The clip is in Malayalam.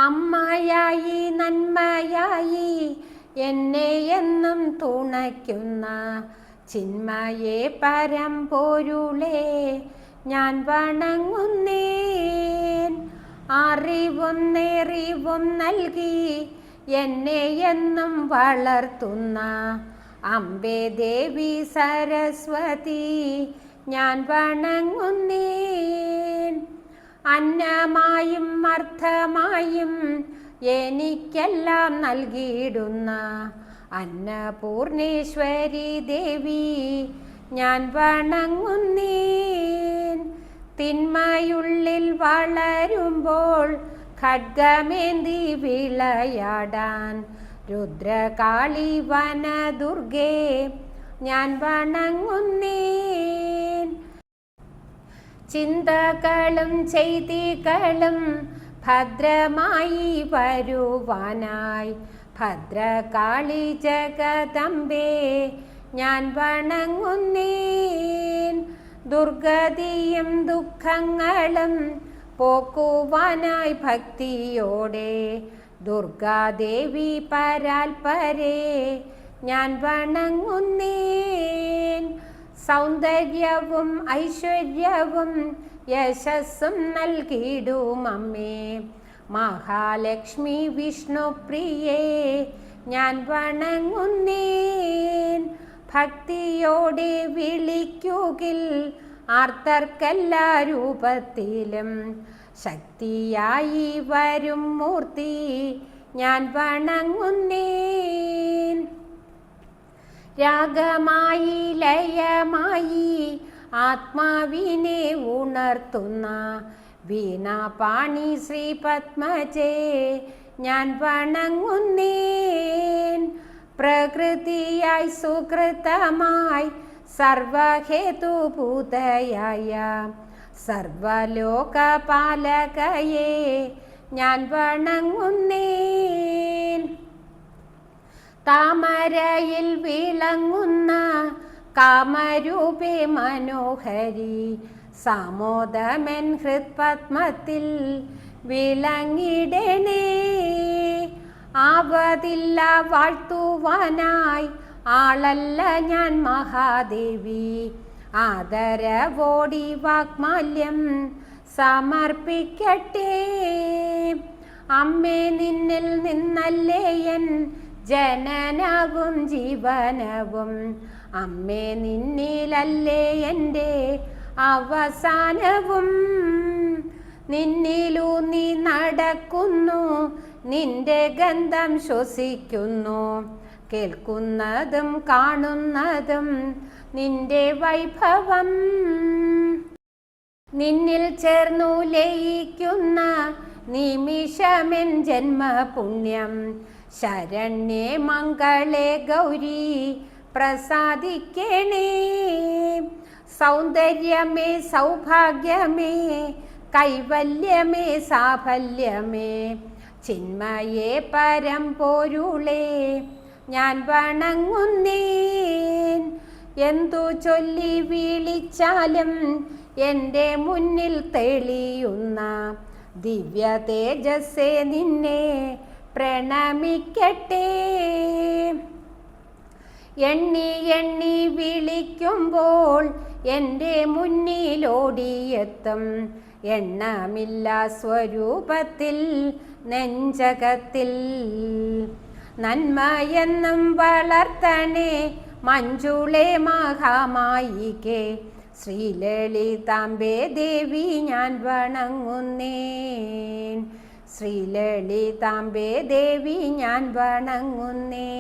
അമ്മയായി നന്മയായി എന്നെ എന്നും തുണയ്ക്കുന്ന ചിന്മയെ പരമ്പൊരുളേ ഞാൻ വണങ്ങുന്നേൻ. അറിവും നെറിവും നൽകി എന്നെ എന്നും വളർത്തുന്ന അംബേ ദേവി സരസ്വതി ഞാൻ വണങ്ങുന്നേൻ. അന്നമായും അർത്ഥമായും എനിക്കെല്ലാം നൽകിയിടുന്ന അന്നപൂർണേശ്വരി ദേവി ഞാൻ വണങ്ങുന്നേൻ. തിന്മയുള്ളിൽ വളരുമ്പോൾ ഖഡ്ഗമേന്തി വിളയാടാൻ രുദ്രകാളി വനദുർഗേ ഞാൻ വണങ്ങുന്നേൻ. ചിന്തകളും ചെയ്തികളും ഭദ്രമായി വരുവാനായി ഭദ്രകാളി ജഗദംബേ ഞാൻ വണങ്ങുന്നേൻ. ദുർഗതിയും ദുഃഖങ്ങളും പോക്കുവാനായി ഭക്തിയോടെ ദുർഗാദേവി പരാൽപരേ ഞാൻ വണങ്ങുന്നേൻ. സൗന്ദര്യവും ഐശ്വര്യവും യശസ്സും നൽകിയിടും അമ്മേ മഹാലക്ഷ്മി വിഷ്ണുപ്രിയേ ഞാൻ വണങ്ങുന്നേൻ. ഭക്തിയോടെ വിളിക്കുകിൽ ആർത്തർക്കെല്ലാ രൂപത്തിലും ശക്തിയായി വരും മൂർത്തി ഞാൻ വണങ്ങുന്നേൻ. രാഗമായി ലയമായി ആത്മാവിനെ ഉണർത്തുന്ന വീണാപാണി ശ്രീ പത്മജേ ഞാൻ വണങ്ങുന്നേൻ. പ്രകൃതിയായി സുകൃതമായി സർവഹേതുഭൂതയായ സർവലോകപാലകയെ ഞാൻ വണങ്ങുന്നേൻ. താമരയിൽ വിളങ്ങുന്ന കാമരൂപേ മനോഹരി സാമോദമൻ ഹൃത്പത്മത്തിൽ വിളങ്ങിടണേ. ആവതില്ല വാഴ്ത്തുവാനായി ആളല്ല ഞാൻ മഹാദേവി ആദരവോടി വാക്മാല്യം സമർപ്പിക്കട്ടെ. അമ്മേ നിന്നിൽ നിന്നല്ലേ എൻ ജനനവും ജീവനവും അമ്മേ നിന്നിലല്ലേ എൻ്റെ അവസാനവും. നിന്നിലൂന്നി നടക്കുന്നു നിന്റെ ഗന്ധം ശ്വസിക്കുന്നു കേൾക്കുന്നതും കാണുന്നതും നിന്റെ വൈഭവം. നിന്നിൽ ചേർന്നു ലയിക്കുന്ന നിമിഷമെൻ ജന്മപുണ്യം. ശരണ്യേ മംഗളേ ഗൗരി പ്രസാദിക്കണേ. സൗന്ദര്യമേ സൗഭാഗ്യമേ കൈവല്യമേ സാഫല്യമേ ചിന്മയേ പരമ്പൊരുളേ ഞാൻ വണങ്ങുന്നേൻ. എന്തു ചൊല്ലി വിളിച്ചാലും എൻ്റെ മുന്നിൽ തെളിയുന്ന ദിവ്യ തേജസ്സേ നിന്നെ പ്രണമിക്കട്ടെ. എണ്ണി എണ്ണി വിളിക്കുമ്പോൾ എൻ്റെ മുന്നിലോടിയെത്തും എണ്ണമില്ല സ്വരൂപത്തിൽ നെഞ്ചകത്തിൽ. നന്മയെന്നും വളർത്തണേ മഞ്ജുളേ മഹാമായികേ ശ്രീലളിതാംബേ ദേവി ഞാൻ വണങ്ങുന്നേൻ. ശ്രീലളിതാംബേ ദേവി ഞാൻ വണങ്ങുന്നേൻ.